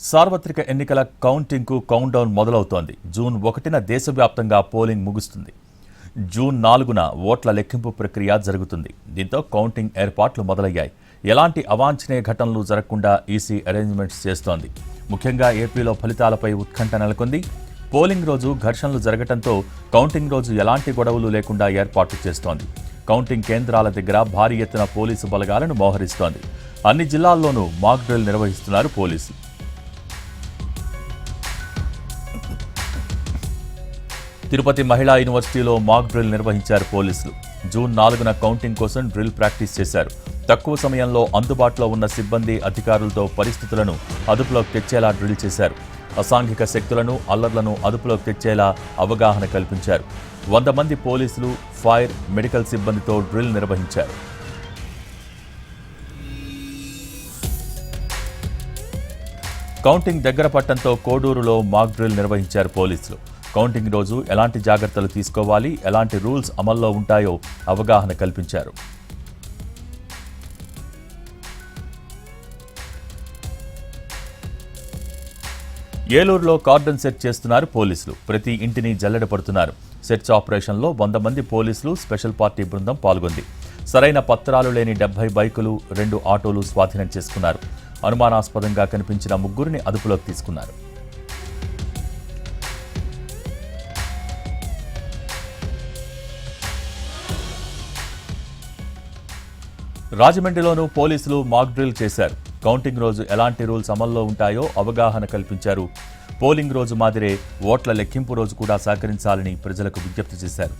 సార్వత్రిక ఎన్నికల కౌంటింగ్కు countdown మొదలవుతోంది. June 1న దేశవ్యాప్తంగా పోలింగ్ ముగుస్తుంది. జూన్ 4న ఓట్ల లెక్కింపు ప్రక్రియ జరుగుతుంది. దీంతో కౌంటింగ్ ఏర్పాట్లు మొదలయ్యాయి. ఎలాంటి అవాంఛనీయ ఘటనలు జరగకుండా ఈసీ అరేంజ్మెంట్స్ చేస్తోంది. ముఖ్యంగా ఏపీలో ఫలితాలపై ఉత్కంఠ నెలకొంది. పోలింగ్ రోజు ఘర్షణలు జరగడంతో కౌంటింగ్ రోజు ఎలాంటి గొడవలు లేకుండా ఏర్పాట్లు చేస్తోంది. కౌంటింగ్ కేంద్రాల దగ్గర భారీ ఎత్తున పోలీసు బలగాలను మోహరిస్తోంది. అన్ని జిల్లాల్లోనూ మాక్ డ్రిల్ నిర్వహిస్తున్నారు పోలీసులు. తిరుపతి మహిళా యూనివర్సిటీలో మాక్ డ్రిల్ నిర్వహించారు పోలీసులు. జూన్ 4న కౌంటింగ్ కోసం డ్రిల్ ప్రాక్టీస్ చేశారు. తక్కువ సమయంలో అందుబాటులో ఉన్న సిబ్బంది అధికారులతో పరిస్థితులను అదుపులోకి తెచ్చేలా డ్రిల్ చేశారు. అసాంఘిక శక్తులను అల్లర్లను అదుపులోకి తెచ్చేలా అవగాహన కల్పించారు. 100 మంది పోలీసులు, ఫైర్, మెడికల్ సిబ్బందితో డ్రిల్ నిర్వహించారు. కౌంటింగ్ దగ్గర పట్టడంతో కోడూరులో మాక్ డ్రిల్ నిర్వహించారు పోలీసులు. కౌంటింగ్ రోజు ఎలాంటి జాగ్రత్తలు తీసుకోవాలి, ఎలాంటి రూల్స్ అమల్లో ఉంటాయో అవగాహన కల్పించారు. ఏలూరులో కార్డన్ సెట్ చేస్తున్నారు పోలీసులు. ప్రతి ఇంటిని జల్లెడ పడుతున్నారు. సెర్చ్ ఆపరేషన్లో 100 మంది పోలీసులు, స్పెషల్ పార్టీ బృందం పాల్గొంది. సరైన పత్రాలు లేని 70 బైకులు, 2 ఆటోలు స్వాధీనం చేసుకున్నారు. అనుమానాస్పదంగా కనిపించిన 3గురిని అదుపులోకి తీసుకున్నారు. రాజమండ్రిలోనూ పోలీసులు మాక్ డ్రిల్ చేశారు. కౌంటింగ్ రోజు ఎలాంటి రూల్స్ అమల్లో ఉంటాయో అవగాహన కల్పించారు. పోలింగ్ రోజు మాదిరే ఓట్ల లెక్కింపు రోజు కూడా సహకరించాలని ప్రజలకు విజ్ఞప్తి చేశారు.